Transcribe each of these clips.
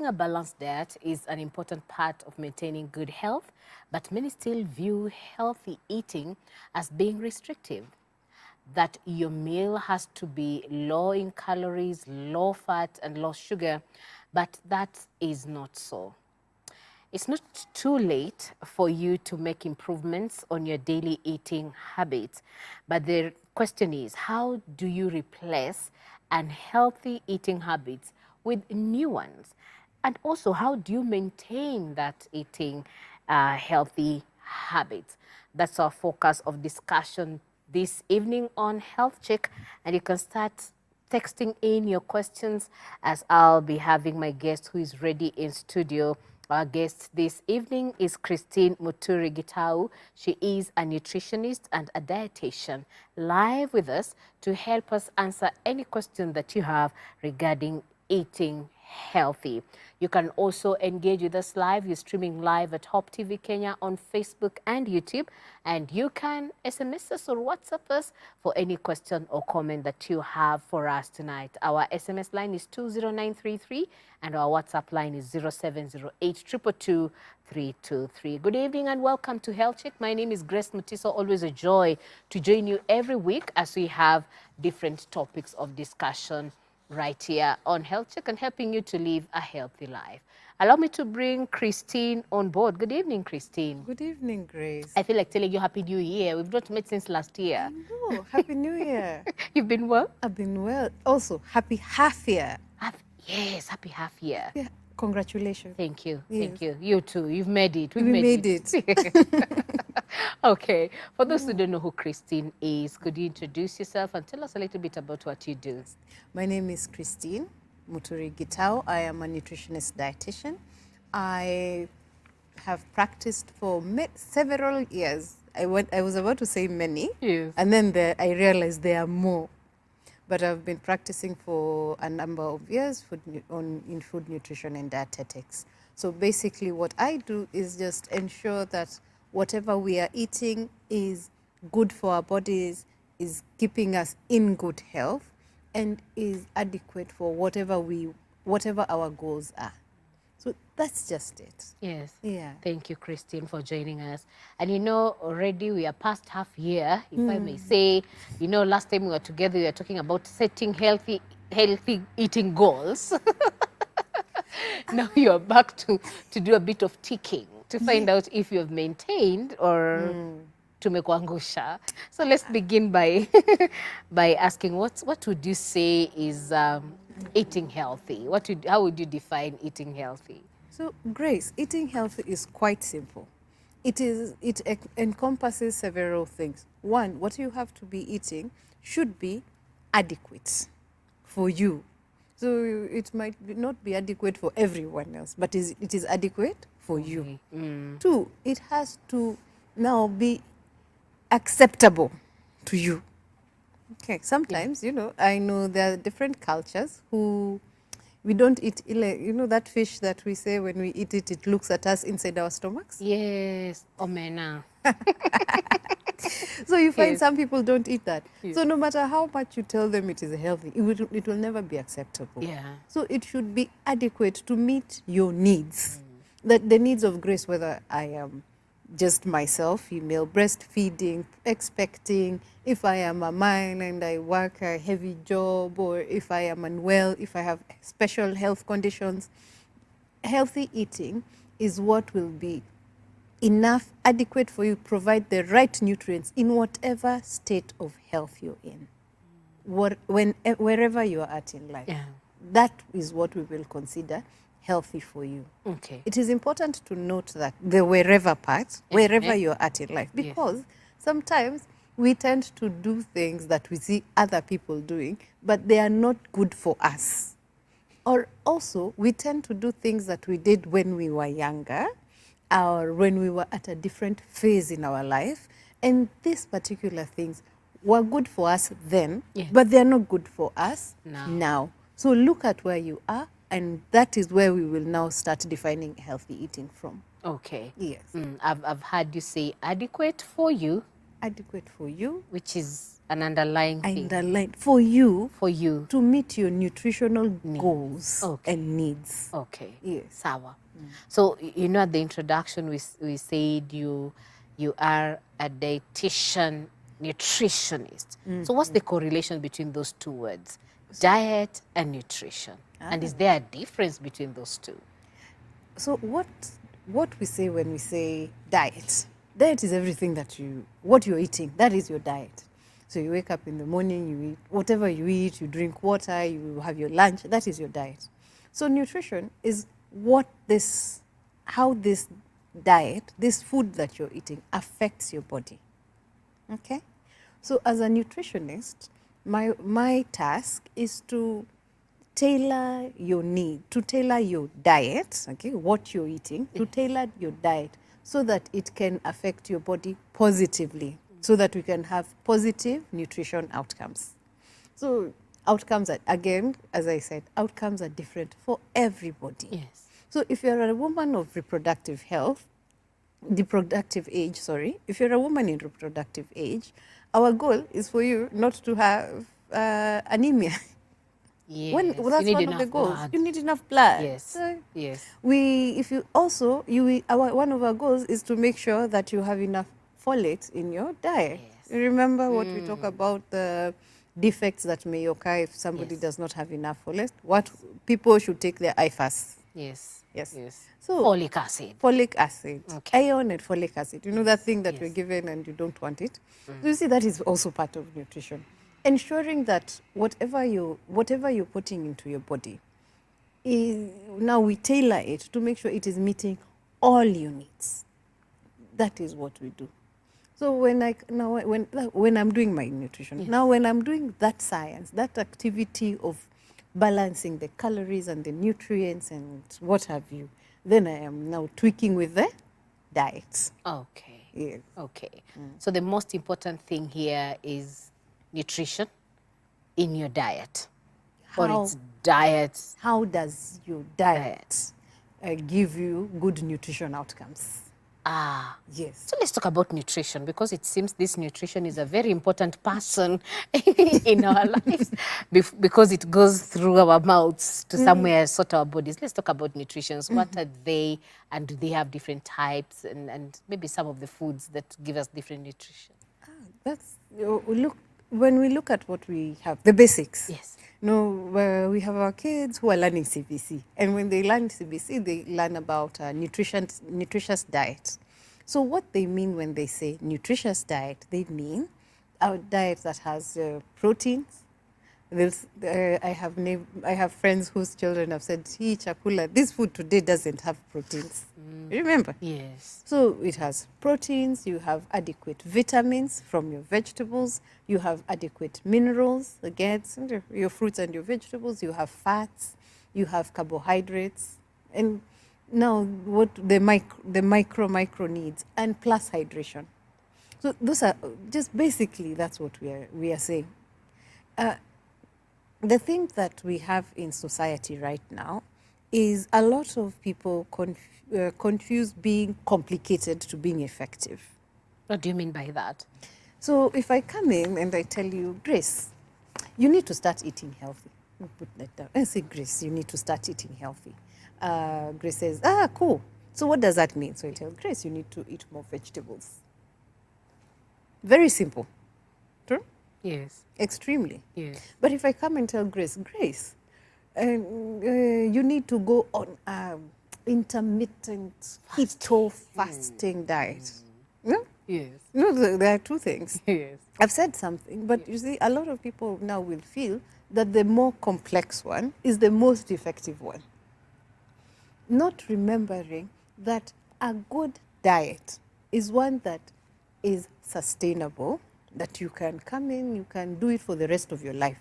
a balanced diet is an important part of maintaining good health, but many still view healthy eating as being restrictive. That your meal has to be low in calories, low fat, and low sugar, but that is not so. It's not too late for you to make improvements on your daily eating habits, but the question is, how do you replace unhealthy eating habits with new ones? And also, how do you maintain that eating healthy habits? That's our focus of discussion this evening on Health Check, and you can start texting in your questions as I'll be having my guest who is ready in studio. Our guest this evening is Christine Muturi Gitau. She is a nutritionist and a dietitian, live with us to help us answer any question that you have regarding eating healthy. You can also engage with us live. You're streaming live at Hope TV Kenya on Facebook and YouTube. And you can SMS us or WhatsApp us for any question or comment that you have for us tonight. Our SMS line is 20933 and our WhatsApp line is 0708 222 323. Good evening and welcome to Health Check. My name is Grace Mutiso. Always a joy to join you every week as we have different topics of discussion right here on Health Check and helping you to live a healthy life. Allow me to bring Christine on board. Good evening, Christine. Good evening, Grace. I feel like telling you Happy New Year. We've not met since last year. Oh, Happy New Year. You've been well? I've been well. Also, happy half year. Yes, happy half year. Yeah, congratulations. Thank you. Yes. Thank you. You too. You've made it. We made it. Okay. For those who don't know who Christine is, could you introduce yourself and tell us a little bit about what you do? My name is Christine Muturi Gitau. I am a nutritionist dietitian. I have practiced for several years. I was about to say many, Yes. and then I realized there are more. But I've been practicing for a number of years in food nutrition and dietetics. So basically what I do is just ensure that whatever we are eating is good for our bodies, is keeping us in good health, and is adequate for whatever our goals are. So that's just it. Yes. Yeah. Thank you, Christine, for joining us. And you know, already we are past half year, if I may say. You know, last time we were together, we were talking about setting healthy eating goals. Now you're back to do a bit of ticking to find out if you have maintained or tumekuangusha. So let's begin by by asking what would you say is eating healthy? How would you define eating healthy? So, Grace, eating healthy is quite simple. It encompasses several things. One, what you have to be eating should be adequate for you. So it might not be adequate for everyone else, but it is adequate for you. Two, it has to now be acceptable to you. Okay, sometimes, you know, I know there are different cultures who we don't eat, you know, that fish that we say when we eat it, it looks at us inside our stomachs. Yes, omena. So you find Yes. some people don't eat that. Yes. So no matter how much you tell them it is healthy, it will never be acceptable. Yeah. So it should be adequate to meet your needs. That the needs of Grace, whether I am just myself, female, breastfeeding, expecting, if I am a man and I work a heavy job, or if I am unwell, if I have special health conditions. Healthy eating is what will be enough, adequate for you, provide the right nutrients in whatever state of health you're in, wherever you are at in life. Yeah. That is what we will consider healthy for you. Okay. It is important to note that the wherever part, wherever you're at in life, because sometimes we tend to do things that we see other people doing, but they are not good for us. Or also, we tend to do things that we did when we were younger, or when we were at a different phase in our life, and these particular things were good for us then, but they're not good for us now. So look at where you are, and that is where we will now start defining healthy eating from. Okay. Yes. I've heard you say adequate for you, Adequate for you, which is An underlying thing underline for you for you. to meet your nutritional Needs. goals Okay. and needs. Okay. Yes. Sawa. So, you know, at the introduction, we said you are a dietitian nutritionist. So what's the correlation between those two words, diet and nutrition? And is there a difference between those two? So what we say when we say diet? Diet is everything that what you're eating. That is your diet. So you wake up in the morning, you eat whatever you eat, you drink water, you have your lunch. That is your diet. So nutrition is how this diet, this food that you're eating affects your body. Okay? So as a nutritionist, my task is to tailor your need, to tailor your diet, okay, what you're eating, to tailor your diet so that it can affect your body positively, so that we can have positive nutrition outcomes. So outcomes are, again, as I said, outcomes are different for everybody. Yes. So if you're a woman of reproductive health, reproductive age, sorry, if you're a woman in reproductive age, our goal is for you not to have anemia. Yes. That's you need one of the enough goals. blood. You need enough blood. Yes. So Yes. one of our goals is to make sure that you have enough folate in your diet. Yes. You remember what we talk about, the defects that may occur if somebody Yes. does not have enough folate? What people should take their IFAS. Yes. Yes. Yes. So Folic acid. Folic acid, Okay. iron and folic acid. You know that thing that Yes. we're given and you don't want it? So you see, that is also part of nutrition. Ensuring that whatever you're putting into your body, now we tailor it to make sure it is meeting all your needs. That is what we do. So when I'm doing my nutrition, Yes. now when I'm doing that science, that activity of balancing the calories and the nutrients and what have you, then I am now tweaking with the diet. Okay. Yes. Okay. So the most important thing here is nutrition in your diet. Or it's diet. How does your diet give you good nutrition outcomes? Ah. Yes. So let's talk about nutrition, because it seems this nutrition is a very important person in our lives because it goes through our mouths to somewhere sort our bodies. Let's talk about nutrition. What are they, and do they have different types, and maybe some of the foods that give us different nutrition? When we look at what we have, the basics. Yes. We have our kids who are learning CBC, and when they learn CBC, they learn about nutritious diet. So what they mean when they say nutritious diet, they mean a diet that has proteins. I have friends whose children have said, "Hii chakula, this food today doesn't have proteins." Remember? Yes. So it has proteins, you have adequate vitamins from your vegetables, you have adequate minerals, again, your fruits and your vegetables, you have fats, you have carbohydrates, and now what the micro needs, and plus hydration. So those are just basically, that's what we are saying. The thing that we have in society right now is a lot of people confuse being complicated to being effective. What do you mean by that? So if I come in and I tell you, Grace, you need to start eating healthy. You put that down. I say, Grace, you need to start eating healthy. Grace says, cool. So what does that mean? So I tell Grace, you need to eat more vegetables. Very simple. True? Yes. Extremely. Yes. But if I come and tell Grace, you need to go on intermittent keto fasting diet. No? Yes. No, there are two things. Yes. I've said something, but you see, a lot of people now will feel that the more complex one is the most effective one. Not remembering that a good diet is one that is sustainable, that you can come in, you can do it for the rest of your life.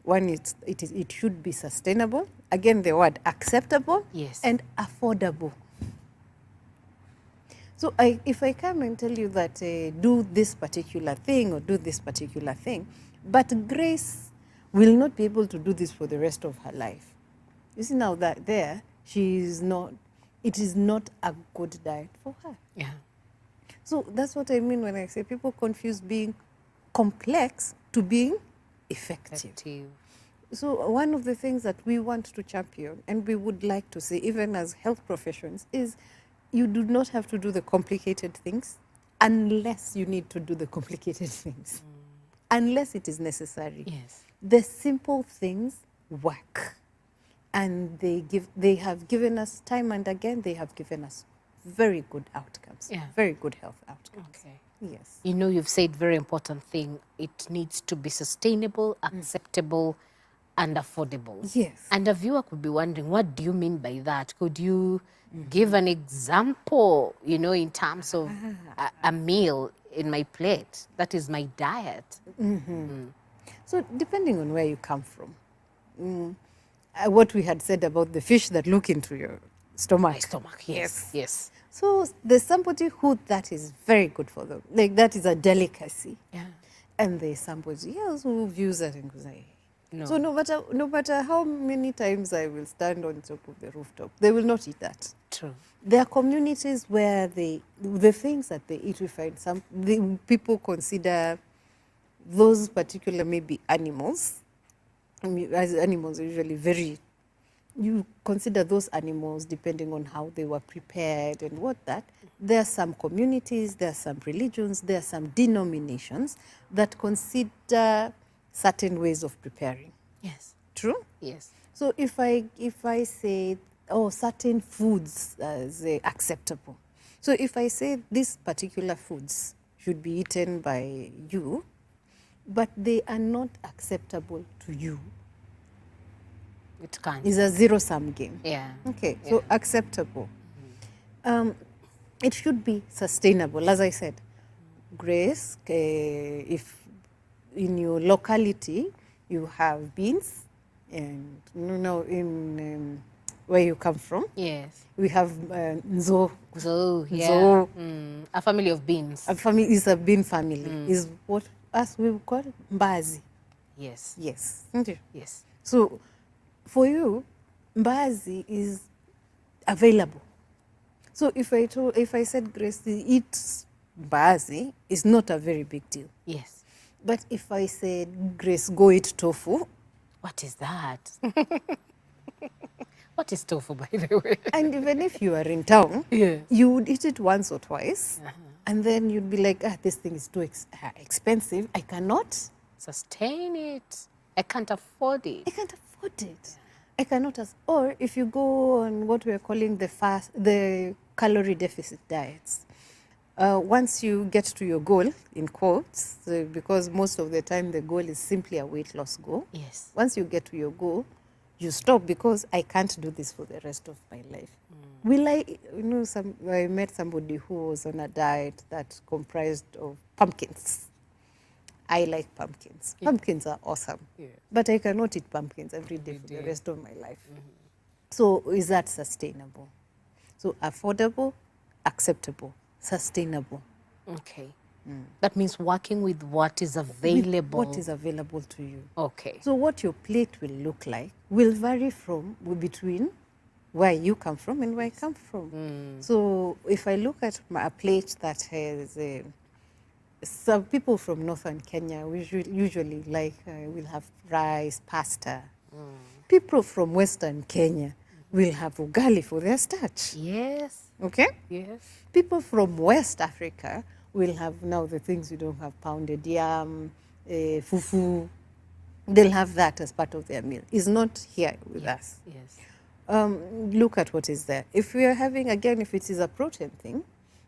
One, it should be sustainable. Again, the word acceptable. Yes. And affordable. So if I come and tell you that do this particular thing or do this particular thing, but Grace will not be able to do this for the rest of her life. You see now that there, it is not a good diet for her. Yeah. So that's what I mean when I say people confuse being complex to being effective. Effective. So one of the things that we want to champion and we would like to see, even as health professions, is you do not have to do the complicated things unless you need to do the complicated things, unless it is necessary. Yes. The simple things work. And they have given us, time and again, they have given us very good outcomes, very good health outcomes. Okay. Yes. You know, you've said very important thing. It needs to be sustainable, acceptable, and affordable. Yes. And a viewer could be wondering, what do you mean by that? Could you give an example, you know, in terms of a meal in my plate? That is my diet. So depending on where you come from, what we had said about the fish that look into your stomach. My stomach, yes. Yes. So there's somebody who that is very good for them. Like that is a delicacy. Yeah. And there's somebody else who views that and goes, "Hey." No. So no matter how many times I will stand on top of the rooftop, they will not eat that. True. There are communities where the things that they eat, we find people consider those particular maybe animals. I mean, as animals are usually you consider those animals depending on how they were prepared and what that. There are some communities, there are some religions, there are some denominations that consider certain ways of preparing. Yes. True? Yes. So if I say, oh, certain foods as acceptable. So if I say these particular foods should be eaten by you, but they are not acceptable to you, It can't. it's a zero-sum game. Yeah. Okay, Yeah. so acceptable. It should be sustainable, as I said. Grace, if in your locality you have beans, and in where you come from, Yes. we have nzo. So, yeah. Nzo. A family of beans. A family is a bean family. Is what us we would call mbazi. Yes. Yes. Isn't it? Yes. So for you, mbazi is available. So if I said Grace eat mbazi, it's not a very big deal. Yes. But if I said Grace go eat tofu, What is that? What is tofu, by the way? and even if you are in town, Yeah. you would eat it once or twice, and then you'd be like, this thing is too expensive. I cannot. Sustain it. I can't afford I it. can't afford it. I cannot. Or if you go on what we are calling the calorie deficit diets, once you get to your goal, in quotes, because most of the time the goal is simply a weight loss goal. Yes. Once you get to your goal, you stop because I can't do this for the rest of my life. Will I, I met somebody who was on a diet that comprised of pumpkins. I like pumpkins. Yeah. Pumpkins are awesome. Yeah. But I cannot eat pumpkins every day for the rest of my life. So is that sustainable? So affordable, acceptable, sustainable. Okay. That means working with what is available. What is available to you. Okay. So what your plate will look like will vary between where you come from and where I come from. So if I look at a plate that has some people from northern Kenya usually like will have rice, pasta. People from western Kenya will have ugali for their starch. Yes. Okay? Yes. People from West Africa will have now the things you don't have, pounded yam, fufu. They'll have that as part of their meal. It's not here with us. Yes. Look at what is there. If we are having, again, if it is a protein thing,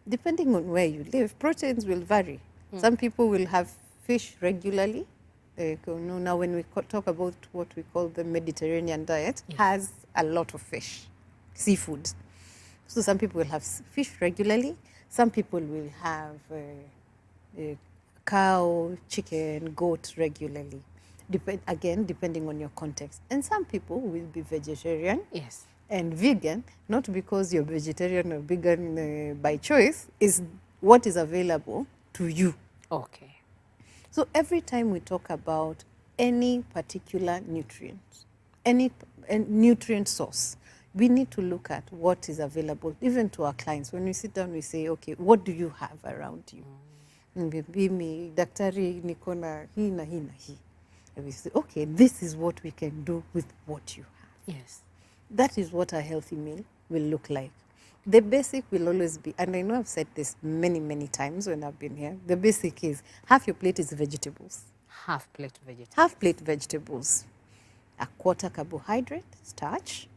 depending on where you live, proteins will vary. Some people will have fish regularly. Now when we talk about what we call the Mediterranean diet, has a lot of fish, seafood. So some people will have fish regularly. Some people will have cow, chicken, goat regularly. Depending on your context. And some people will be vegetarian. Yes. And vegan, not because you're vegetarian or vegan by choice, is what is available to you. Okay. So every time we talk about any particular nutrient, any nutrient source, we need to look at what is available, even to our clients. When we sit down, we say, okay, what do you have around you? Mimi daktari niko na hii na hii na hii. And we say, okay, this is what we can do with what you have. Yes. That is what a healthy meal will look like. The basic will always be, and I know I've said this many, many times when I've been here, the basic is half your plate is vegetables. Half plate vegetables. Half plate vegetables, a quarter carbohydrate, starch,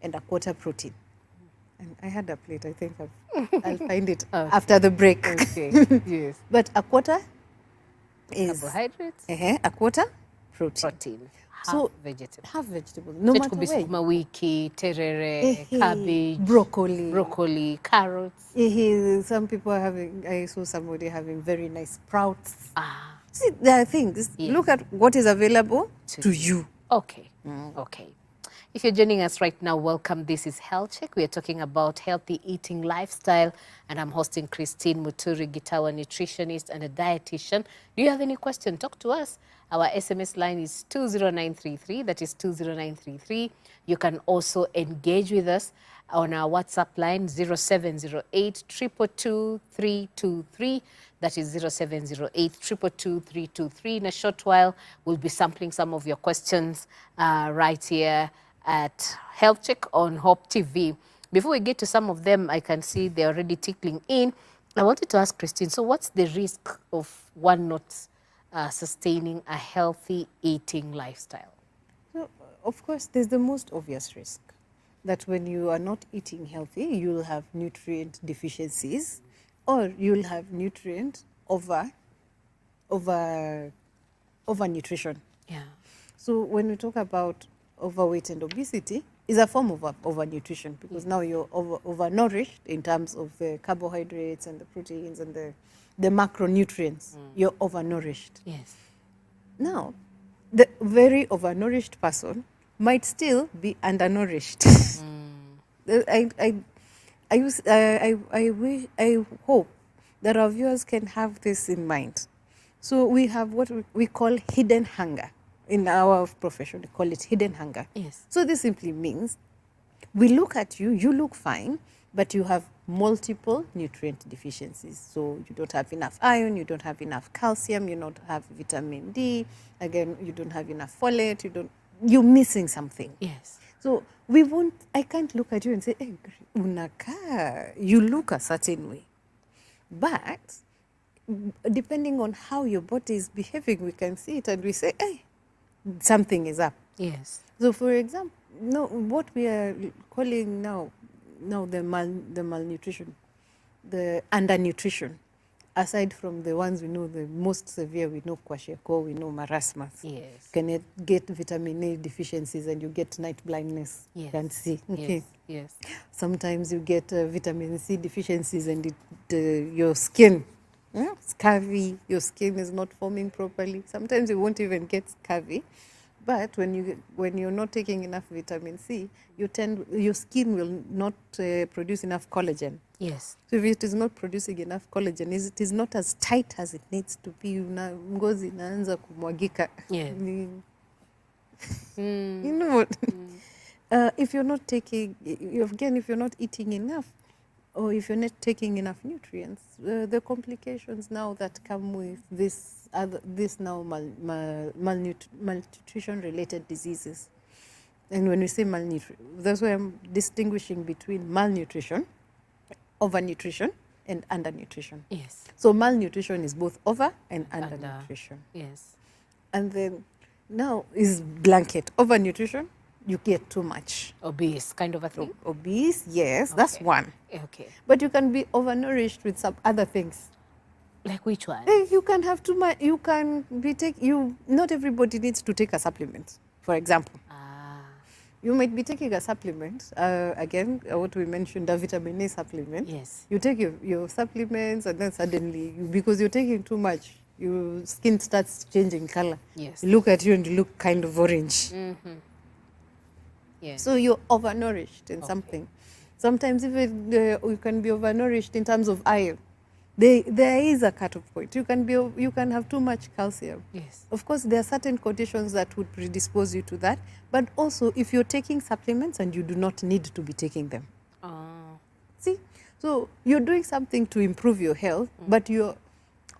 and a quarter protein. And I had a plate, I think I'll find it after the break. Okay, yes. But a quarter is Carbohydrates, a quarter protein. protein, half So, vegetables. Half vegetables, no So it matter could be where. sukuma wiki, terere, cabbage, broccoli, carrots. Some people are having, I saw somebody having very nice sprouts. Ah, See, there are things. Yes. Look at what is available to you. okay, okay. If you're joining us right now, welcome. This is Health Check. We are talking about healthy eating lifestyle, and I'm hosting Christine Muturi Gitawa, nutritionist and a dietitian. Do you have any question? Talk to us. Our SMS line is 20933. That is 20933. You can also engage with us on our WhatsApp line 0708 222 323. That is 0708 222 323. In a short while, we'll be sampling some of your questions right here at Health Check on Hope TV. Before we get to some of them, I can see they're already tickling in. I wanted to ask Christine, so what's the risk of one not sustaining a healthy eating lifestyle? So, of course, there's the most obvious risk that when you are not eating healthy, you'll have nutrient deficiencies, or you'll have nutrient overnutrition. Yeah. So when we talk about overweight and obesity, is a form of overnutrition, because now you're overnourished in terms of the carbohydrates and the proteins and the macronutrients. You're overnourished. Yes. Now, the very overnourished person might still be undernourished. I hope that our viewers can have this in mind. So we have what we call hidden hunger. In our profession, we call it hidden hunger. Yes. So this simply means we look at you, you look fine, but you have multiple nutrient deficiencies. So you don't have enough iron, you don't have enough calcium, you don't have vitamin D, again, you don't have enough folate, you're missing something. Yes. So I can't look at you and say, hey, unaka, you look a certain way. But depending on how your body is behaving, we can see it and we say, hey, something is up. Yes. So, for example, what we are calling now the malnutrition, the undernutrition, aside from the ones we know, the most severe, we know kwashiorkor, we know marasmus. Yes. Can it get vitamin A deficiencies and you get night blindness? Yes. You can see. Okay. Yes. Yes. Sometimes you get vitamin C deficiencies and your skin, scurvy, your skin is not forming properly. Sometimes you won't even get scurvy. But when you're not taking enough vitamin C, your skin will not produce enough collagen. Yes. So if it is not producing enough collagen, it is not as tight as it needs to be. Ngozi inaanza kumwagika. Yeah. You know what? If you're not taking, if you're not eating enough, or if you're not taking enough nutrients, the complications now that come with this malnutrition-related diseases. And when we say malnutrition, that's why I'm distinguishing between malnutrition, overnutrition, and undernutrition. Yes. So malnutrition is both over and undernutrition. Yes. And then now is blanket. Overnutrition, you get too much. Obese kind of a thing? Obese, yes, that's one. Okay. But you can be overnourished with some other things. Like which one? You can have too much. You can be not everybody needs to take a supplement, for example. You might be taking a supplement, again, what we mentioned, a vitamin A supplement. Yes. You take your supplements and then suddenly, because you're taking too much, your skin starts changing color. Yes. You look at you and you look kind of orange. Mm-hmm. Yes. So you're overnourished in something. Sometimes even you can be overnourished in terms of iron. There is a cutoff point. You can have too much calcium. Yes. Of course, there are certain conditions that would predispose you to that. But also, if you're taking supplements and you do not need to be taking them. See? So you're doing something to improve your health, but you're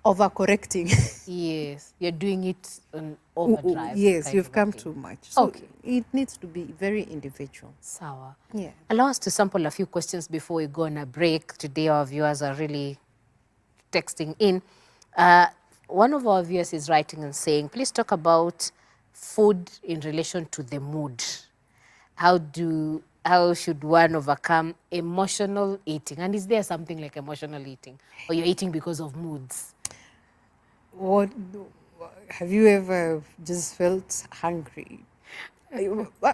overcorrecting. Yes, you're doing it on overdrive. Yes, kind you've of a come thing. too much. So Okay. it needs to be very individual. Sawa. Yeah. Allow us to sample a few questions before we go on a break. Today our viewers are really texting in. One of our viewers is writing and saying, please talk about food in relation to the mood. How should one overcome emotional eating? And is there something like emotional eating? Or you're eating because of moods? What have you ever just felt hungry?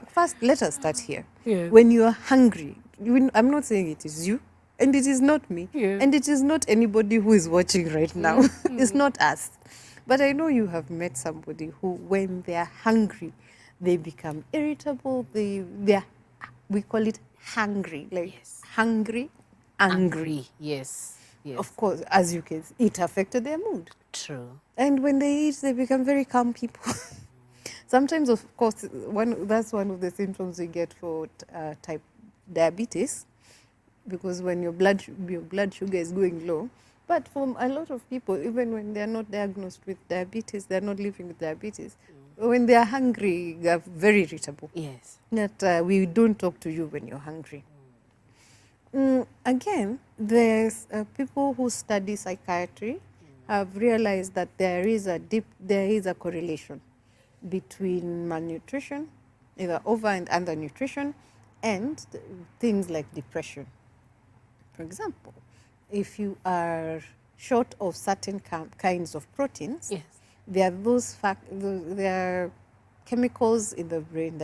First, let us start here. Yeah. When you are hungry, I'm not saying it is you, and it is not me, Yeah. and it is not anybody who is watching right now. It's not us. But I know you have met somebody who, when they are hungry, they become irritable. We call it hungry, like Yes. hungry, angry. Yes. Yes. Of course, as you can see, it affected their mood. True. And when they eat, they become very calm people. Sometimes, of course, that's one of the symptoms we get for type diabetes, because when your blood sugar is going low. But for a lot of people, even when they're not diagnosed with diabetes, they're not living with diabetes. When they are hungry, they're very irritable. Yes. That we don't talk to you when you're hungry. Again, there's people who study psychiatry have realized that there is a correlation between malnutrition, either over and under nutrition, and things like depression. For example, if you are short of certain kinds of proteins, Yes. there are there are chemicals in the brain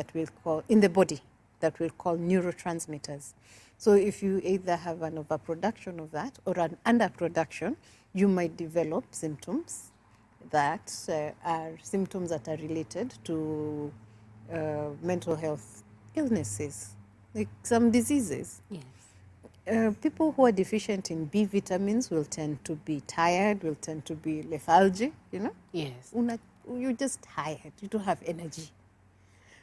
in the body that we'll call neurotransmitters. So if you either have an overproduction of that or an underproduction, you might develop symptoms that are related to mental health illnesses, like some diseases. Yes. People who are deficient in B vitamins will tend to be tired, will tend to be lethargy, Yes. You're just tired, you don't have energy.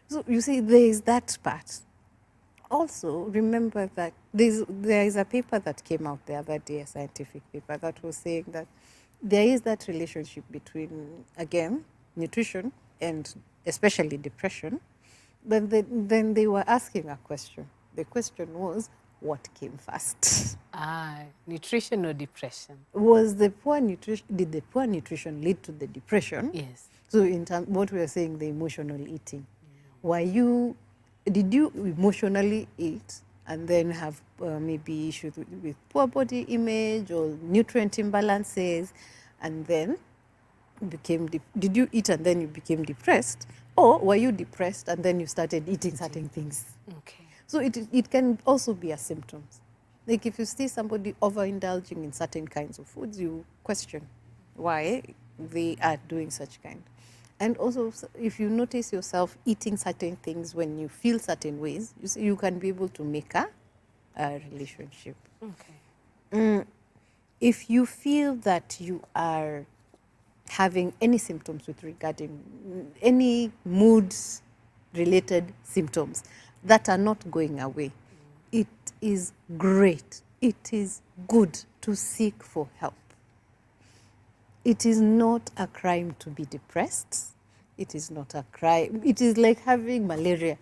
So you see, there is that part. Also, remember that there is a paper that came out the other day, a scientific paper, that was saying that there is that relationship between, again, nutrition and especially depression. But then they were asking a question. The question was, what came first? Nutrition or depression? Did the poor nutrition lead to the depression? Yes. So in what we are saying, the emotional eating. Did you emotionally eat and then have maybe issues with poor body image or nutrient imbalances, and then did you eat and then you became depressed? Or were you depressed and then you started eating certain things? Okay. So it can also be a symptom. Like if you see somebody overindulging in certain kinds of foods, you question why they are doing such kind. And also, if you notice yourself eating certain things when you feel certain ways, you can be able to make a relationship. Okay. If you feel that you are having any symptoms with regarding any mood-related symptoms that are not going away, it is great. It is good to seek for help. It is not a crime to be depressed. It is not a crime. It is like having malaria.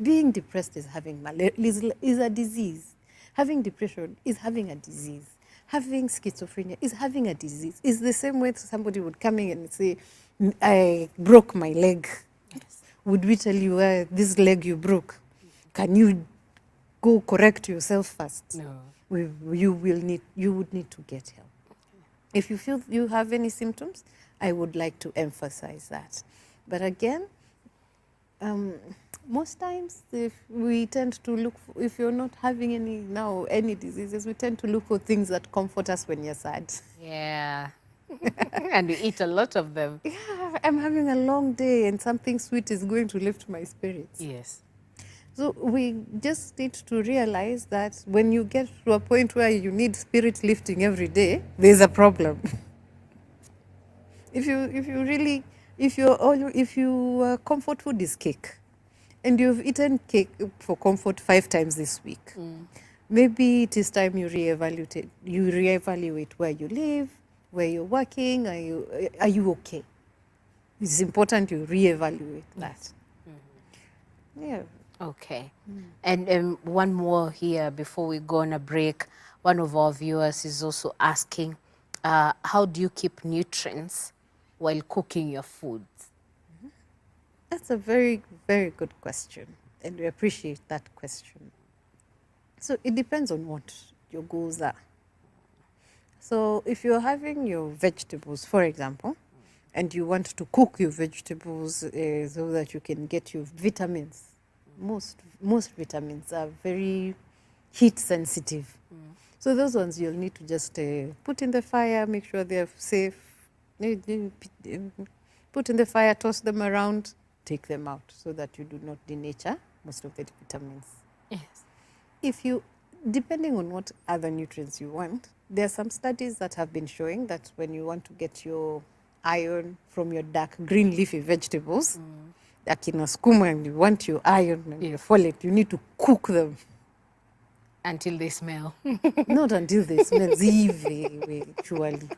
Being depressed is having malaria, is a disease. Having depression is having a disease. Having schizophrenia is having a disease. It's the same way somebody would come in and say, I broke my leg. Yes. Would we tell you, this leg you broke? Can you go correct yourself first? No. You would need to get help. If you feel you have any symptoms, I would like to emphasize that. But again, most times if we tend to look for, if you're not having any diseases, we tend to look for things that comfort us when you're sad. Yeah. And we eat a lot of them. Yeah, I'm having a long day and something sweet is going to lift my spirits. Yes. So we just need to realize that when you get to a point where you need spirit lifting every day, there's a problem. If your comfort food is cake, and you've eaten cake for comfort 5 times this week, maybe it is time you reevaluate where you live, where you're working, are you okay? It's important you reevaluate that. Yeah. Okay. And one more here before we go on a break. One of our viewers is also asking, how do you keep nutrients while cooking your foods? That's a very, very good question, and we appreciate that question. So it depends on what your goals are. So if you're having your vegetables, for example, and you want to cook your vegetables so that you can get your vitamins, most vitamins are very heat sensitive. So those ones you'll need to just put in the fire, make sure they're safe, put in the fire, toss them around, take them out so that you do not denature most of the vitamins. Yes. If you, depending on what other nutrients you want, there are some studies that have been showing that when you want to get your iron from your dark green leafy vegetables, like in a skuma, and you want your iron and your folate, you need to cook them. Until they smell. Not until they smell zive, surely.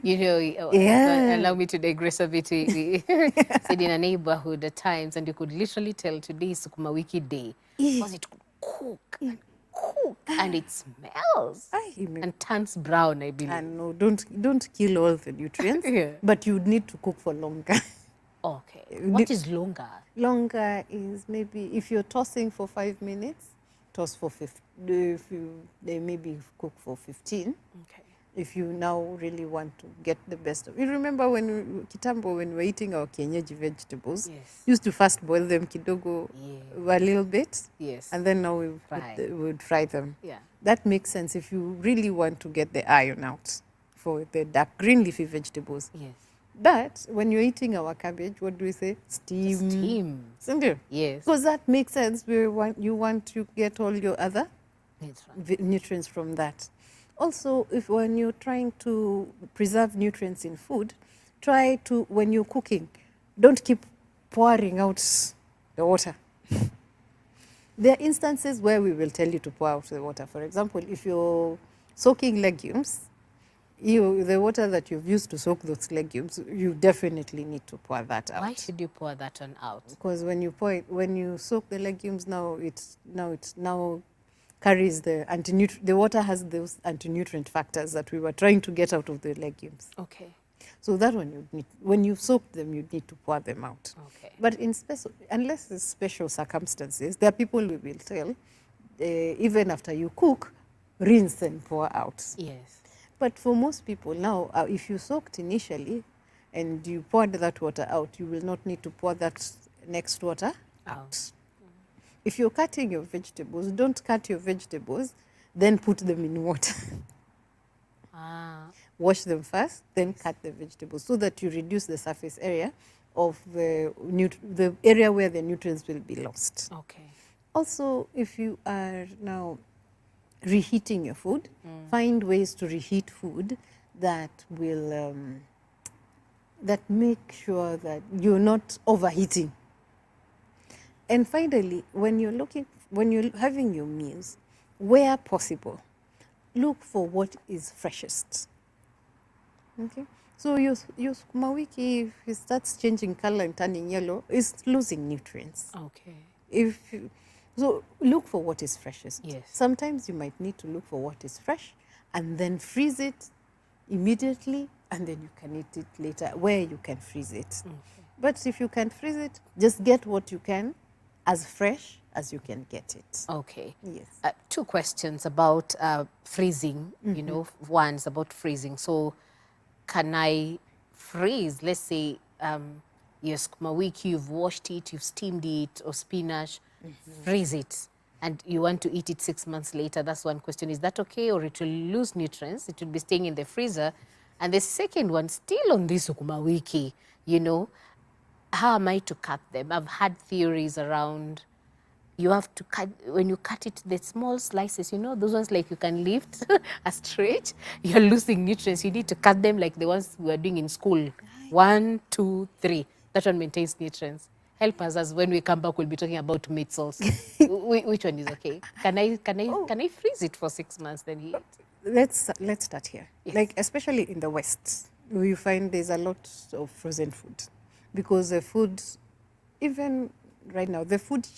You know, Yeah. allow me to digress a bit. We stayed in a neighborhood at times, and you could literally tell today is Sukuma Wiki day because it could cook and cook, and it smells and turns brown, I believe. And no, don't kill all the nutrients, Yeah. but you need to cook for longer. Okay. What is longer? Longer is maybe if you're tossing for 5 minutes, toss for 15. If you they maybe cook for 15. Okay. If you now really want to get the best of, you remember when kitambo, when we were eating our kienyeji vegetables, Yes. used to first boil them kidogo, a little bit, Yes. and then now we would fry them. Yeah. That makes sense if you really want to get the iron out for the dark green leafy vegetables. Yes. But when you're eating our cabbage, what do we say? Steam. Steam. Isn't it? Yes. Because that makes sense. You want to get all your other That's nutrients from that. Also, when you're trying to preserve nutrients in food, try to, when you're cooking, don't keep pouring out the water. There are instances where we will tell you to pour out the water. For example, if you're soaking legumes, the water that you've used to soak those legumes, you definitely need to pour that out. Why should you pour that one out? Because when you soak the legumes, now carries the water has those anti-nutrient factors that we were trying to get out of the legumes. Okay. So that one when you soak them, you need to pour them out. Okay. But unless it's special circumstances, there are people who will tell, even after you cook, rinse and pour out. Yes. But for most people now, if you soaked initially and you poured that water out, you will not need to pour that next water out. If you're cutting your vegetables, don't cut your vegetables, then put them in water. Wash them first, then cut the vegetables so that you reduce the surface area of the area where the nutrients will be lost. Okay. Also, if you are now reheating your food, find ways to reheat food that will that make sure that you're not overheating. And finally, when you're having your meals, where possible, look for what is freshest. Okay? So your sukuma wiki, if it starts changing color and turning yellow, it's losing nutrients. Okay. So look for what is freshest. Yes. Sometimes you might need to look for what is fresh and then freeze it immediately, and then you can eat it later where you can freeze it. Okay. But if you can't freeze it, just get what you can as fresh as you can get it. Okay. Yes. 2 questions about freezing. You know, one's about freezing. So can I freeze, let's say, your sukuma wiki, you've washed it, you've steamed it, or spinach, freeze it, and you want to eat it 6 months later? That's one question. Is that okay, or it will lose nutrients? It will be staying in the freezer. And the second one, still on this sukuma wiki, you know, how am I to cut them? I've had theories around you have to cut, when you cut it, the small slices, you know, those ones like you can lift a stretch, you're losing nutrients. You need to cut them like the ones we were doing in school. 1, 2, 3. That one maintains nutrients. Help us, as when we come back, we'll be talking about meat sauce. Which one is okay? Can I freeze it for 6 months then eat? let's start here. Yes. Like especially in the West, you find there's a lot of frozen food because the food, even right now,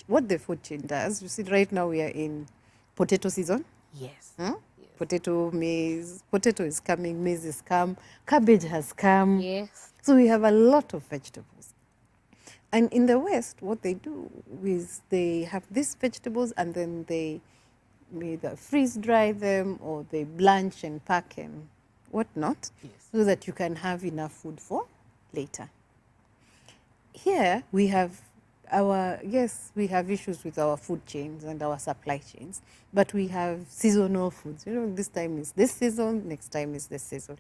what the food chain does. You see, right now we are in potato season. Yes. Hmm? Yes. Potato, maize. Potato is coming. Maize is come. Cabbage has come. Yes. So we have a lot of vegetables. And in the West, what they do is they have these vegetables and then they either freeze dry them or they blanch and pack and whatnot, Yes. so that you can have enough food for later. Here we have we have issues with our food chains and our supply chains, but we have seasonal foods. You know, this time is this season, next time is this season.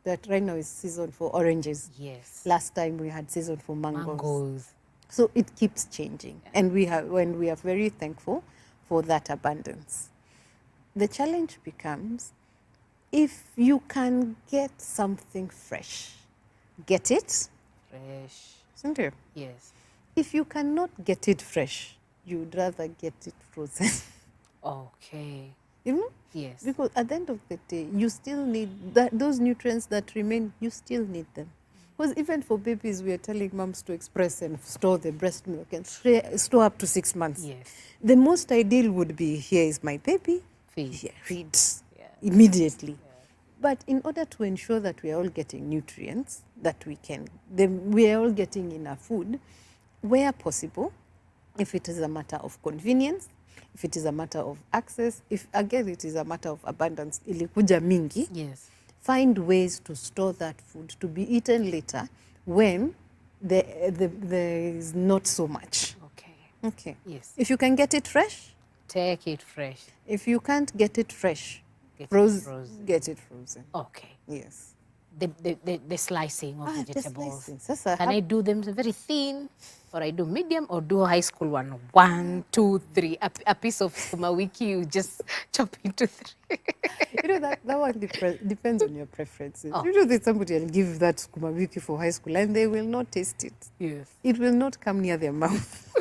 That right now is season for oranges. Yes. Last time we had season for Mangoes. so it keeps changing, and we are very thankful for that abundance. The challenge becomes, if you can get something fresh, get it, Fresh. isn't it? Yes. If you cannot get it fresh, you'd rather get it frozen. Okay. You know? Yes. Because at the end of the day, you still need those nutrients that remain, you still need them. Because even for babies, we are telling moms to express and store the breast milk and store up to 6 months. Yes. The most ideal would be, here is my baby, Feed. here, feed Yeah. immediately. But in order to ensure that we are all getting nutrients, that we are all getting enough food, where possible, if it is a matter of convenience, if it is a matter of access, if again it is a matter of abundance, ilikuja mingi, Yes. find ways to store that food to be eaten later when there is not so much. Okay. Okay. Yes. If you can get it fresh, Take it fresh. if you can't get it fresh, Get it frozen. get it frozen. Okay. Yes. The slicing of The vegetables. slicing. Sasa, Can I do them very thin, or I do medium, or do a high school one? 1, 2, 3. A piece of sukuma wiki, you just chop into 3. you know, that one depends on your preferences. Oh. You know that somebody will give that sukuma wiki for high school and they will not taste it. Yes. It will not come near their mouth.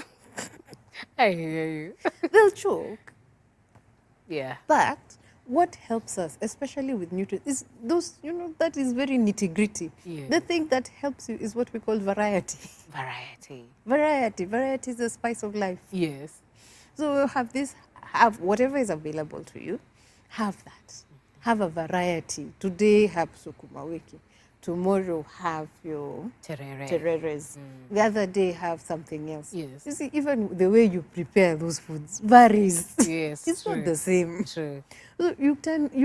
I hear you. They'll choke. Yeah. But what helps us, especially with nutrients, is those, that is very nitty-gritty. Yeah. The thing that helps you is what we call variety. Variety. Variety is the spice of life. Yes. So have whatever is available to you, have that. Have a variety. Today have sukuma wiki. Tomorrow have your tereres. The other day have something else. Yes. You see, even the way you prepare those foods varies. Yes. It's true. not the same. True. So you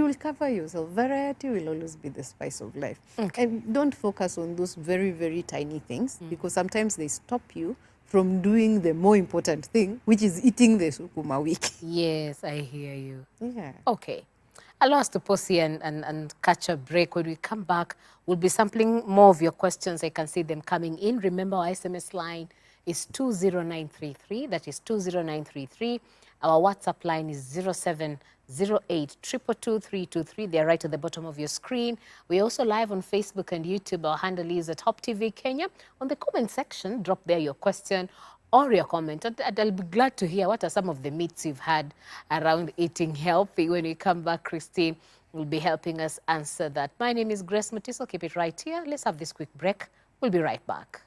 will cover yourself. Variety will always be the spice of life. Okay. And don't focus on those very, very tiny things, because sometimes they stop you from doing the more important thing, which is eating the sukuma wiki. Yes, I hear you. Yeah. Okay. Allow us to pause here and catch a break. When we come back, we'll be sampling more of your questions. I can see them coming in. Remember, our SMS line is 20933. That is 20933. Our WhatsApp line is 0708222323. They're right at the bottom of your screen. We're also live on Facebook and YouTube. Our handle is at Hope TV Kenya. On the comment section, drop there your question or your comment. And I'll be glad to hear what are some of the myths you've had around eating healthy. When we come back, Christine will be helping us answer that. My name is Grace Mutiso. Keep it right here. Let's have this quick break. We'll be right back.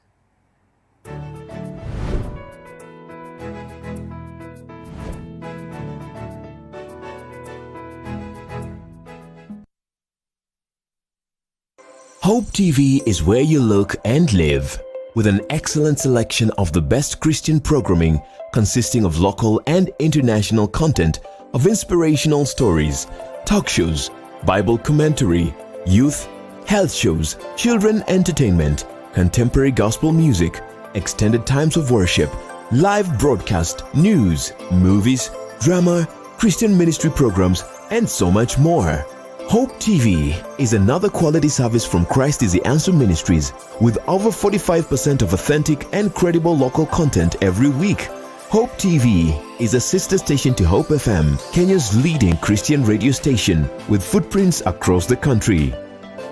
Hope TV is where you look and live, with an excellent selection of the best Christian programming consisting of local and international content of inspirational stories, talk shows, Bible commentary, youth, health shows, children entertainment, contemporary gospel music, extended times of worship, live broadcast, news, movies, drama, Christian ministry programs, and so much more. Hope TV is another quality service from Christ is the Answer Ministries, with over 45% of authentic and credible local content every week. Hope TV is a sister station to Hope FM, Kenya's leading Christian radio station, with footprints across the country.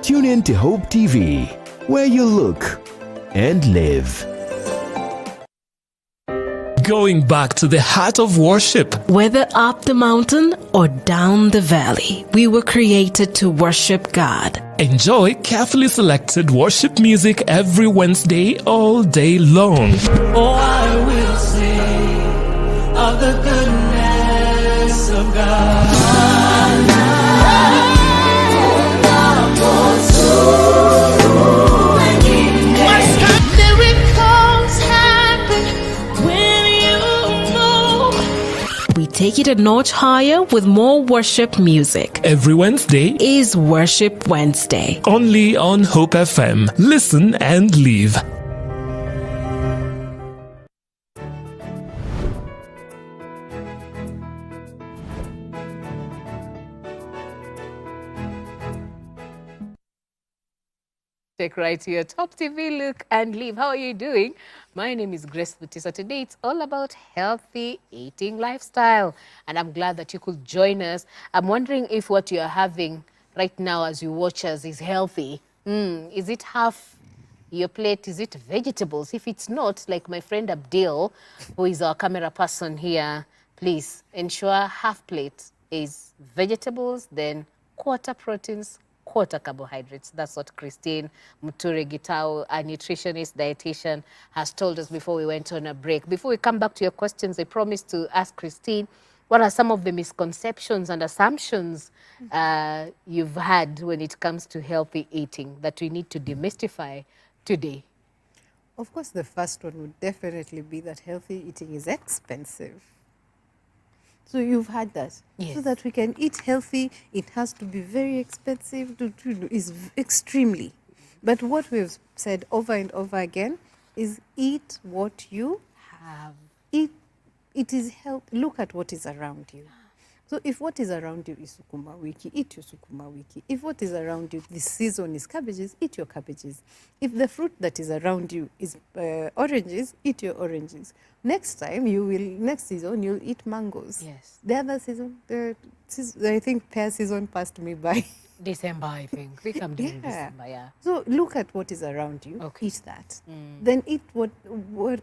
Tune in to Hope TV, where you look and live. Going back to the heart of worship. Whether up the mountain or down the valley, we were created to worship God. Enjoy carefully selected worship music every Wednesday all day long. Oh, I will sing of the goodness of God. Miracles happen when you move. We take it a notch higher with more worship music. Every Wednesday, Is Worship Wednesday. only on Hope FM. Listen and live. Take right here, Top TV, look and live. How are you doing? My name is Grace Butisa. Today it's all about healthy eating lifestyle, and I'm glad that you could join us. I'm wondering if what you're having right now as you watch us is healthy. Is it half your plate? Is it vegetables? If it's not, like my friend Abdil, who is our camera person here, please ensure half plate is vegetables, then quarter proteins, quarter carbohydrates. That's what Christine Muture Gitau, a nutritionist, dietitian, has told us before we went on a break. Before we come back to your questions, I promised to ask Christine, what are some of the misconceptions and assumptions you've had when it comes to healthy eating that we need to demystify today? Of course, the first one would definitely be that healthy eating is expensive. So you've had that. Yes. So that we can eat healthy, it has to be very expensive, is extremely. But what we've said over and over again is eat what you have. It is health. Look at what is around you. So if what is around you is sukuma wiki, eat your sukuma wiki. If what is around you this season is cabbages, eat your cabbages. If the fruit that is around you is oranges, eat your oranges. Next season you'll eat mangoes. Yes. The other season, I think pear season passed me by. December, I think. We come during Yeah. December, yeah. So look at what is around you. Okay. Eat that. Then eat what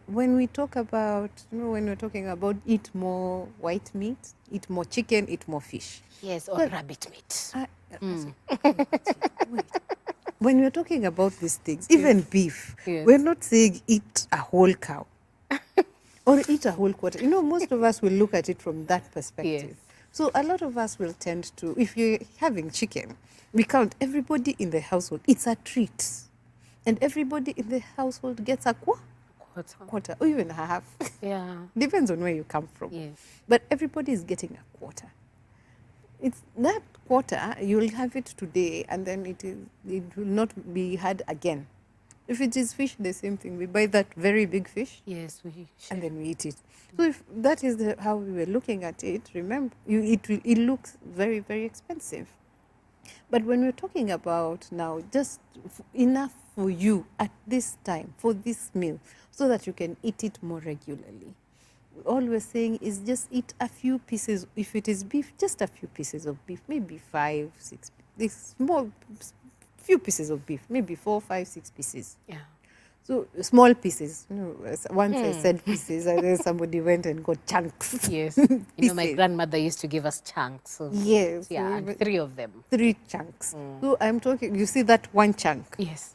when we talk about, when we're talking about eat more white meat, eat more chicken, eat more fish. Yes, or Well, rabbit meat. Wait. When we're talking about these things, even beef, Yes. we're not saying eat a whole cow or eat a whole quarter. Most of us will look at it from that perspective. Yes. So a lot of us will tend to, if you're having chicken, we count everybody in the household. It's a treat. And everybody in the household gets a quarter or even a half. Yeah. Depends on where you come from. Yes. But everybody is getting a quarter. It's that quarter, you'll have it today, and then it will not be had again. If it is fish, the same thing. We buy that very big fish, Yes, and then we eat it. So if that is how we were looking at it, remember, it looks very, very expensive. But when we're talking about now, just enough for you at this time, for this meal, so that you can eat it more regularly. All we're saying is just eat a few pieces. If it is beef, just a few pieces of beef, maybe 5, 6, this small, few pieces of beef, maybe 4, 5, 6 pieces. Yeah. So small pieces. Once I said pieces, and then somebody went and got chunks. Yes. My Pieces. grandmother used to give us chunks. Of, Yes. Yeah, and 3 of them. 3 chunks. So I'm talking, you see that one chunk, Yes.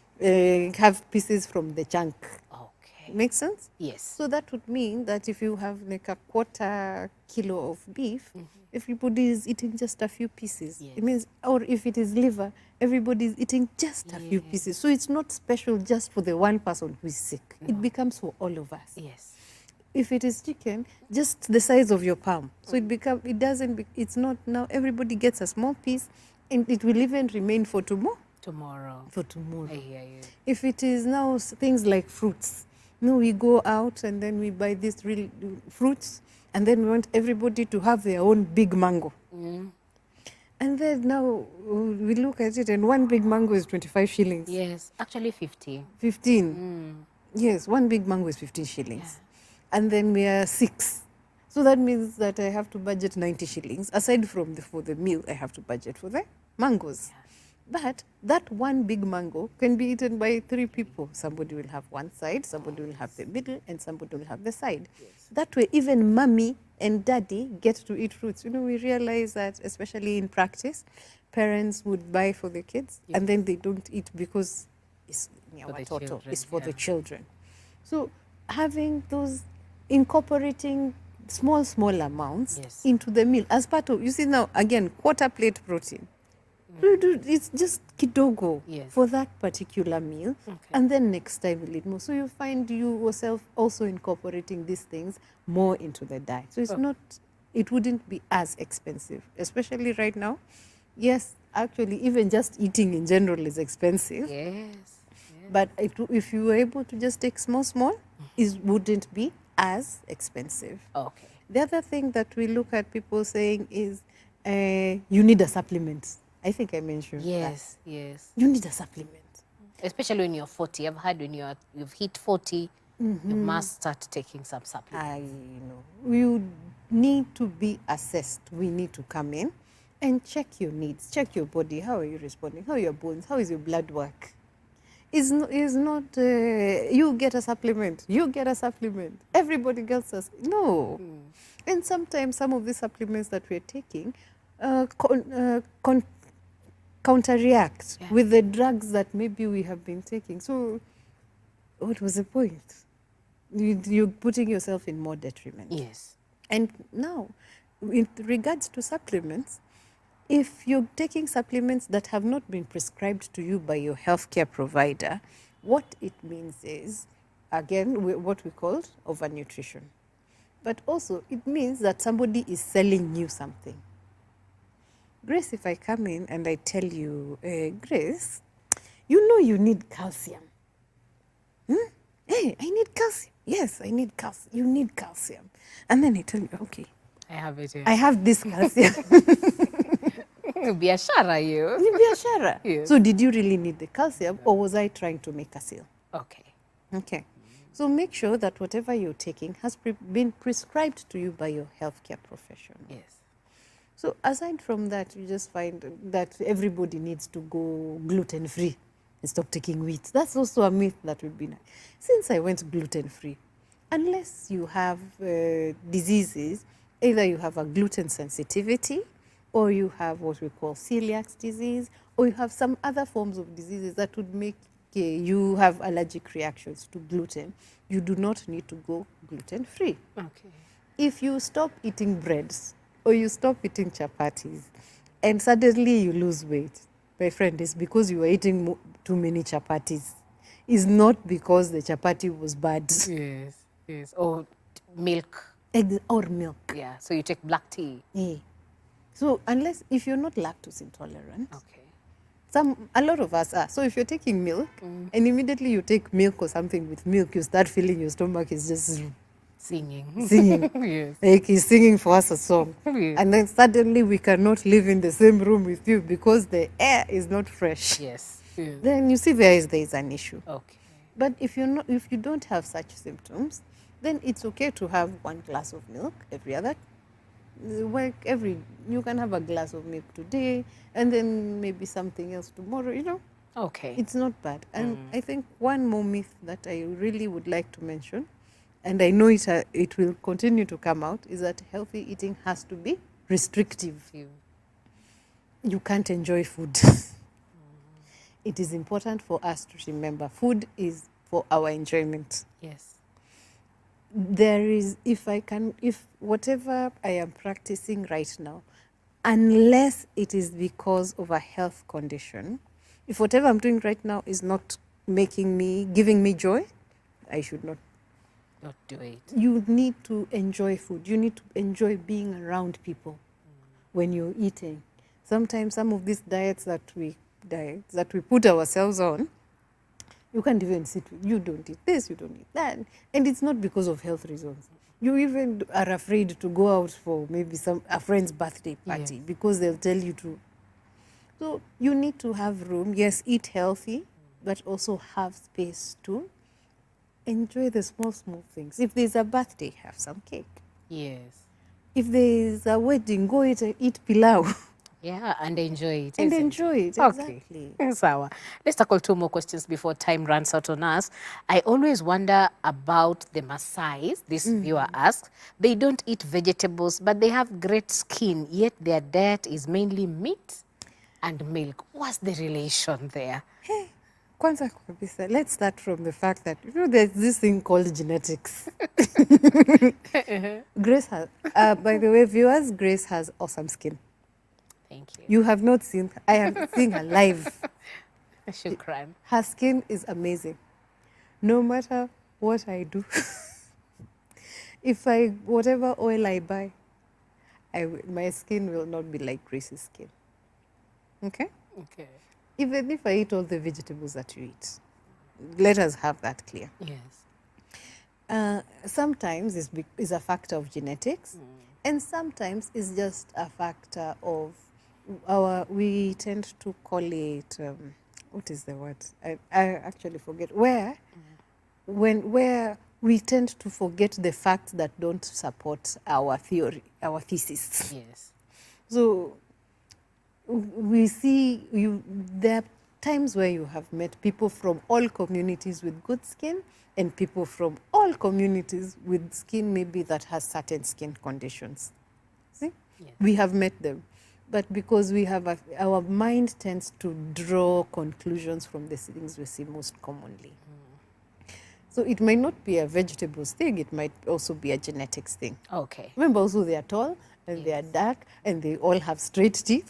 have pieces from the chunk. Okay. Makes sense? Yes. So that would mean that if you have like a quarter kilo of beef, everybody is eating just a few pieces. Yes. It means, or if it is liver, everybody is eating just a few pieces. So it's not special just for the one person who is sick. It becomes for all of us. Yes. If it is chicken, just the size of your palm. So it's not now everybody gets a small piece, and it will even remain for tomorrow. Tomorrow. I hear you. If it is now things like fruits, we go out and then we buy these real fruits, and then we want everybody to have their own big mango. And then now we look at it, and one big mango is 25 shillings. Yes. Actually 50. 15. Yes, one big mango is 15 shillings. And then we are 6. So that means that I have to budget 90 shillings. Aside from for the meal, I have to budget for the mangoes. But that one big mango can be eaten by 3 people. Somebody will have one side, somebody will have the middle, and somebody will have the side. That way, even mommy and daddy get to eat fruits. We realize that, especially in practice, parents would buy for the kids and then they don't eat because it's the toto, children, it's for the yeah. children. So having those, incorporating small amounts Yes. into the meal as part of, you see now, again, quarter plate protein. It's just kidogo Yes. for that particular meal. And then next time we'll eat more. So you find yourself also incorporating these things more into the diet. So it's not, it wouldn't be as expensive, especially right now. Yes, actually, even just eating in general is expensive. Yes. But if you were able to just take small, it wouldn't be as expensive. Okay. The other thing that we look at people saying is you need a supplement. I think I mentioned that. Yes. Yes. You need a supplement. Especially when you're 40. I've heard when you've hit 40, you must start taking some supplements. You need to be assessed. We need to come in and check your needs, check your body. How are you responding? How are your bones? How is your blood work? Is not you get a supplement. You get a supplement. Everybody gets us. No. And sometimes some of the supplements that we're taking counteract with the drugs that maybe we have been taking. So what was the point? You're putting yourself in more detriment. Yes. And now, in regards to supplements, if you're taking supplements that have not been prescribed to you by your healthcare provider, what it means is, again, what we call overnutrition. But also, it means that somebody is selling you something. Grace, if I come in and I tell you, Grace, you need calcium. Hey, I need calcium. Yes, I need calcium. You need calcium. And then I tell you, okay, I have it here. I have this calcium. Biashara, you. Biashara. Yes. So did you really need the calcium, or was I trying to make a sale? Okay. Okay. So make sure that whatever you're taking has been prescribed to you by your healthcare professional. Yes. So aside from that, you just find that everybody needs to go gluten-free and stop taking wheat. That's also a myth that would be nice. Since I went gluten-free, unless you have diseases, either you have a gluten sensitivity, or you have what we call celiac disease, or you have some other forms of diseases that would make you have allergic reactions to gluten, you do not need to go gluten-free. Okay. If you stop eating breads, or you stop eating chapatis, and suddenly you lose weight, my friend, it's because you were eating too many chapatis. It's not because the chapati was bad. Yes. Yes. Or milk. Or milk. Yeah. So you take black tea. Yeah. So if you're not lactose intolerant, Okay. a lot of us are. So if you're taking milk, and immediately you take milk or something with milk, you start feeling your stomach is just Singing. singing. Yes. Like he's singing for us a song. Yes. And then suddenly we cannot live in the same room with you because the air is not fresh. Yes. Yes. Then you see there is an issue. Okay. But if you don't have such symptoms, then it's okay to have 1 glass of milk every other. You can have a glass of milk today, and then maybe something else tomorrow. Okay. It's not bad. And I think one more myth that I really would like to mention, and I know it will continue to come out, is that healthy eating has to be restrictive. You can't enjoy food. It is important for us to remember food is for our enjoyment. Yes. If whatever I am practicing right now, unless it is because of a health condition, if whatever I'm doing right now is not giving me joy, I should not do it. You need to enjoy food. You need to enjoy being around people when you're eating. Sometimes some of these diets that we put ourselves on, you can't even sit with. You don't eat this, you don't eat that. And it's not because of health reasons. You even are afraid to go out for maybe a friend's birthday party because they'll tell you to. So you need to have room. Yes, eat healthy, but also have space to enjoy the small things. If there's a birthday, have some cake. Yes. If there's a wedding, go eat pilau. Yeah, and enjoy it. and isn't it? enjoy it. Okay. Exactly. Sawa. Let's tackle two more questions before time runs out on us. I always wonder about the Maasais. This viewer asks, they don't eat vegetables, but they have great skin, yet their diet is mainly meat and milk. What's the relation there? Kwanza kabisa, let's start from the fact that, there's this thing called genetics. Grace has, by the way, viewers, Grace has awesome skin. Thank you. You have not seen, I have seen her live. Shukran. Her skin is amazing. No matter what I do, whatever oil I buy, my skin will not be like Grace's skin. Okay? Okay. Even if I eat all the vegetables that you eat, let us have that clear. Yes. Sometimes it's a factor of genetics, and sometimes it's just a factor of we tend to call it, what is the word? I actually forget. Where we tend to forget the facts that don't support our theory, our thesis. Yes. So we see there are times where you have met people from all communities with good skin and people from all communities with skin maybe that has certain skin conditions. See? Yes. We have met them. But because we have our mind tends to draw conclusions from the things we see most commonly. So it might not be a vegetables thing, it might also be a genetics thing. Okay. Remember also they are tall and they are dark and they all have straight teeth.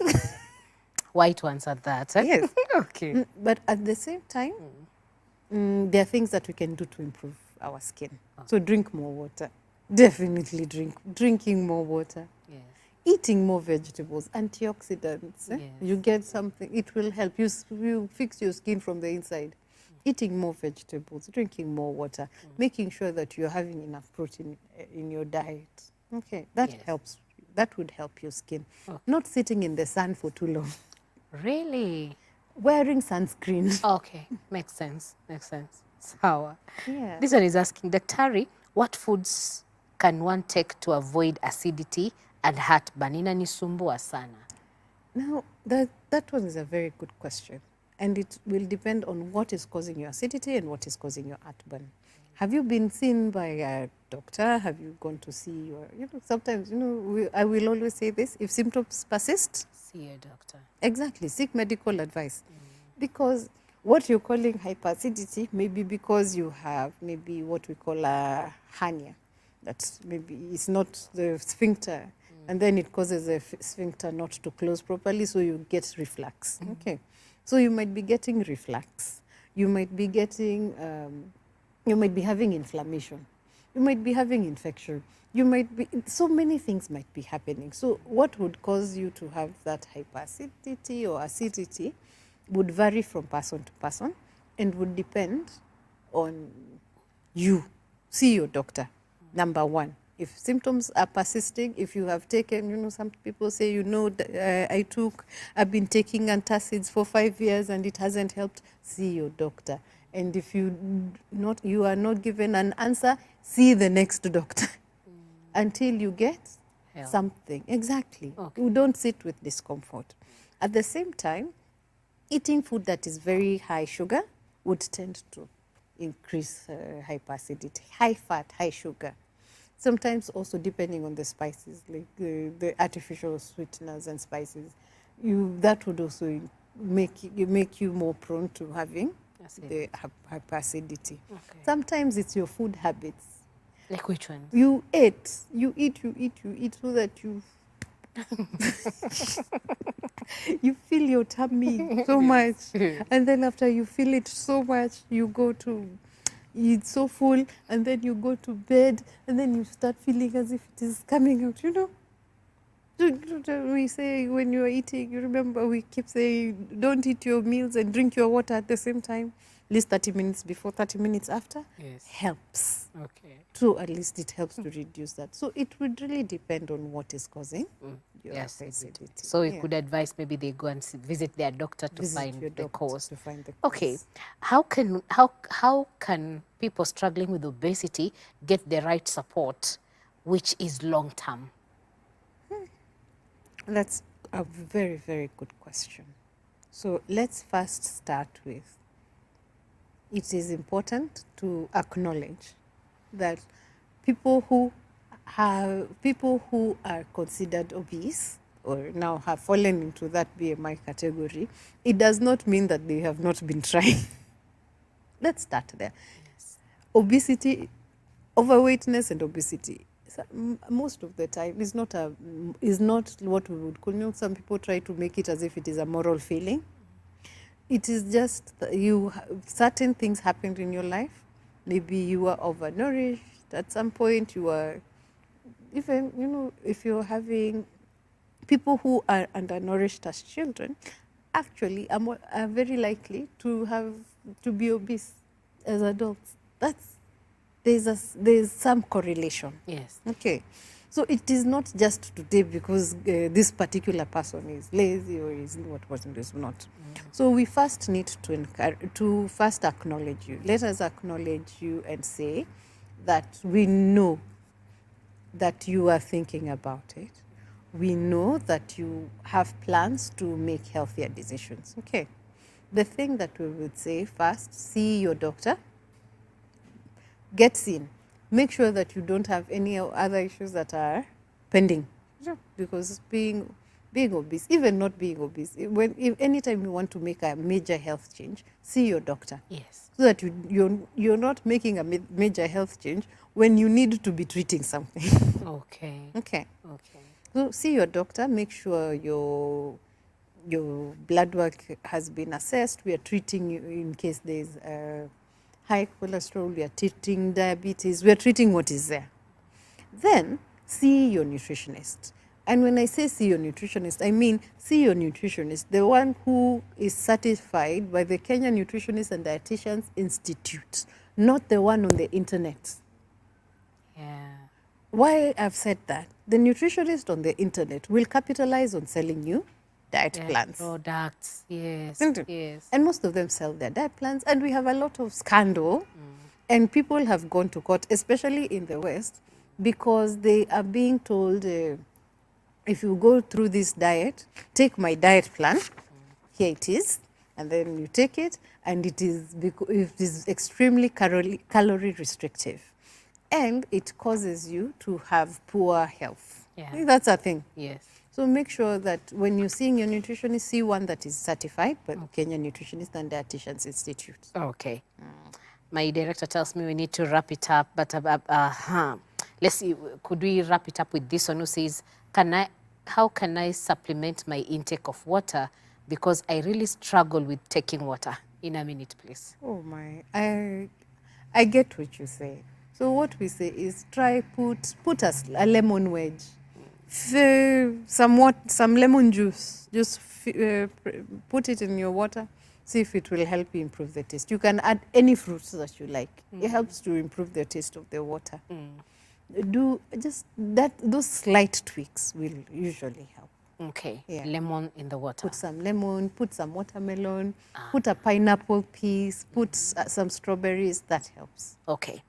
White ones at that. Eh? Yes. Okay. But at the same time, there are things that we can do to improve our skin. So drink more water. Definitely drinking more water. Yes. Eating more vegetables, antioxidants. Yes. You get something, it will help you fix your skin from the inside. Eating more vegetables, drinking more water, making sure that you're having enough protein in your diet. Okay, that Yes. helps. That would help your skin. Okay. Not sitting in the sun for too long. Really? Wearing sunscreen. Okay. Makes sense. Makes sense. Sawa. Yeah. This one is asking, Daktari, what foods can one take to avoid acidity and heartburn? Inanisumbua sana. Now, that one is a very good question. And it will depend on what is causing your acidity and what is causing your heartburn. Have you been seen by a doctor? Have you gone to see your, sometimes, I will always say this, if symptoms persist, See your doctor. exactly, seek medical advice. Because what you're calling hyperacidity may be because you have maybe what we call a hernia. That's maybe it's not the sphincter. And then it causes the sphincter not to close properly, so you get reflux. Okay. So you might be getting reflux. You might be getting, you might be having inflammation. You might be having infection. You might be, so many things might be happening. So what would cause you to have that hyperacidity or acidity would vary from person to person and would depend on you. See your doctor, number one. If symptoms are persisting, if you have taken, some people say, I've been taking antacids for 5 years and it hasn't helped, see your doctor. And if you are not given an answer, see the next doctor until you get Help. something. Exactly. Okay. You don't sit with discomfort. At the same time, eating food that is very high sugar would tend to increase hyperacidity. High fat, high sugar. Sometimes also depending on the spices, like the artificial sweeteners and spices, that would also make you more prone to having the hyperacidity. Okay. Sometimes it's your food habits. Like which ones? You eat so that you fill your tummy so much. And then after you fill it so much, it's so full, and then you go to bed, and then you start feeling as if it is coming out, We say when you're eating, you remember we keep saying, don't eat your meals and drink your water at the same time. At least 30 minutes before, 30 minutes after. Yes. Helps. Okay. So at least it helps to reduce that. So it would really depend on what is causing your Yes. acidity. So we Yeah. could advise maybe they go and visit their doctor to Visit find your the doctor cause. to find the Okay, cause. how can people struggling with obesity get the right support, which is long term? That's A very, very good question. So let's first start with, it is important to acknowledge that people who are considered obese or now have fallen into that BMI category, it does not mean that they have not been trying. Let's start there. Obesity, overweightness and obesity, most of the time is not what we would call, some people try to make it as if it is a moral failing. It is just certain things happened in your life. Maybe you were overnourished at some point. You are even, if you're having people who are undernourished as children, actually are very likely to be obese as adults. There's some correlation. Yes. Okay. So it is not just today because this particular person is lazy or is not. So we first need to first acknowledge you. Let us acknowledge you and say that we know that you are thinking about it. We know that you have plans to make healthier decisions. Okay. The thing that we would say first, see your doctor. Get seen. Make sure that you don't have any other issues that are pending. Sure. Because being obese, even not being obese, if anytime you want to make a major health change, see your doctor. Yes. So that you're not making a major health change when you need to be treating something. Okay. Okay. Okay. So see your doctor. Make sure your blood work has been assessed. We are treating you in case there's high cholesterol. We are treating diabetes. We are treating what is there. Then see your nutritionist. And when I say see your nutritionist, I mean see your nutritionist, the one who is certified by the Kenya Nutritionist and Dietitians Institute, not the one on the internet. Yeah. Why I've said that? The nutritionist on the internet will capitalize on selling you diet plans. Products. Yes. Isn't it? Yes. And most of them sell their diet plans, and we have a lot of scandal, and people have gone to court, especially in the West, because they are being told, if you go through this diet, take my diet plan, here it is, and then you take it, and it is extremely calorie restrictive, and it causes you to have poor health. Yeah. That's a thing. Yes. So make sure that when you're seeing your nutritionist, see one that is certified by Kenya Nutritionist and Dietitians Institute. Okay. My director tells me we need to wrap it up, but let's see, could we wrap it up with this one who says, how can I supplement my intake of water because I really struggle with taking water? In a minute, please. Oh my, I get what you say. So what we say is try put a lemon wedge, some lemon juice, just put it in your water, see if it will help you improve the taste. You can add any fruits that you like. It helps to improve the taste of the water. Do just that, those slight tweaks will usually help. Okay. Yeah. Lemon in the water. Put some lemon, put some watermelon, put a pineapple piece, put some strawberries. That helps. Okay.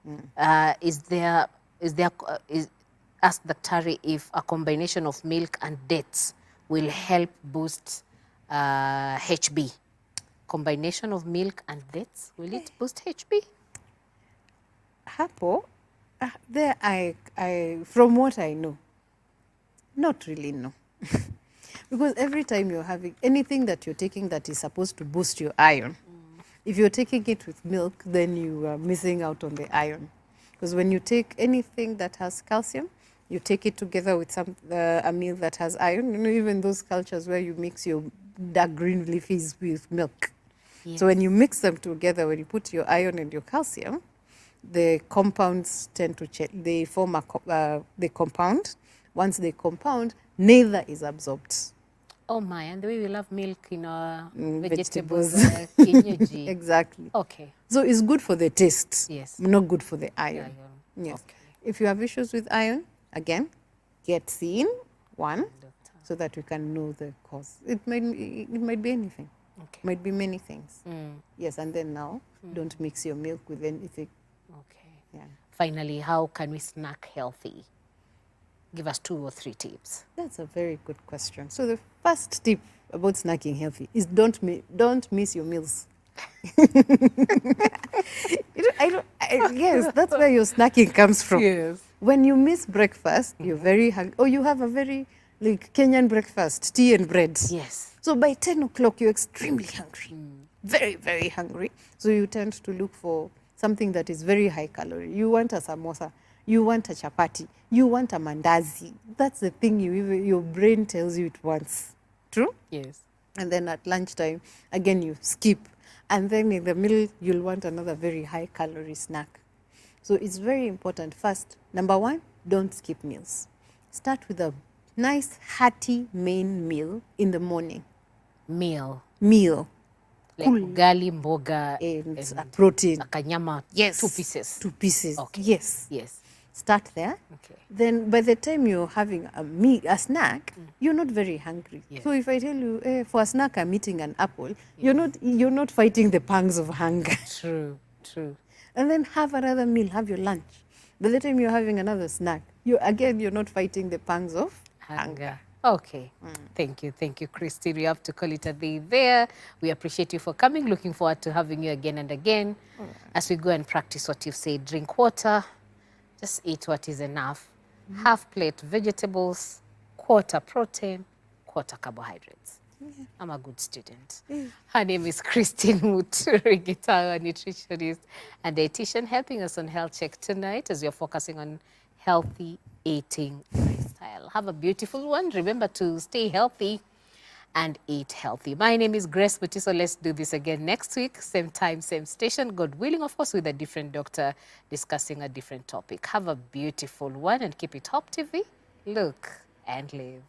Ask Daktari if a combination of milk and dates will help boost HB. Combination of milk and dates, will it boost HB? Hapo, there I from what I know, not really no. Because every time you're having anything that you're taking that is supposed to boost your iron, if you're taking it with milk, then you are missing out on the iron. Because when you take anything that has calcium, you take it together with a meal that has iron. Even those cultures where you mix your dark green leafies with milk. Yes. So when you mix them together, when you put your iron and your calcium, the compounds tend to change. They form the compound. Once they compound, neither is absorbed. Oh my, and the way we love milk in our vegetables. Vegetables. Exactly. Okay. So it's good for the taste. Yes. Not good for the iron. Yes. Okay. If you have issues with iron, again, get seen, one, so that we can know the cause. It might be anything. Okay. Might be many things. Yes, and then now, don't mix your milk with anything. Okay. Yeah. Finally, how can we snack healthy? Give us 2 or 3 tips. That's a very good question. So the first tip about snacking healthy is don't miss your meals. Yes, that's where your snacking comes from. Yes. When you miss breakfast, you're very hungry. Or you have a very like Kenyan breakfast, tea and bread. Yes. So by 10 o'clock, you're extremely hungry. Very, very hungry. So you tend to look for something that is very high calorie. You want a samosa. You want a chapati. You want a mandazi. That's the thing your brain tells you it wants. True? Yes. And then at lunchtime, again, you skip. And then in the middle, you'll want another very high calorie snack. So it's very important. First, number one, don't skip meals. Start with a nice, hearty main meal in the morning. Meal. Like ugali, mboga, and a protein. Kanyama. Yes. 2 pieces. 2 pieces. Okay. Yes. Yes. Start there. Okay. Then by the time you're having a snack, you're not very hungry. Yes. So if I tell you, for a snack, I'm eating an apple, you're not fighting the pangs of hunger. True. And then have another meal, have your lunch. By the time you're having another snack, you're not fighting the pangs of hunger. Okay. Thank you, Christine. We have to call it a day there. We appreciate you for coming. Looking forward to having you again and again as we go and practice what you've said. Drink water. Just eat what is enough. Half plate vegetables, quarter protein, quarter carbohydrates. I'm a good student. Her name is Christine Muturi, guitar nutritionist and dietitian, helping us on Health Check tonight as we're focusing on healthy eating lifestyle. Have a beautiful one. Remember to stay healthy and eat healthy. My name is Grace Mutiso. Let's do this again next week. Same time, same station. God willing, of course, with a different doctor discussing a different topic. Have a beautiful one and keep it Hope TV. Look and live.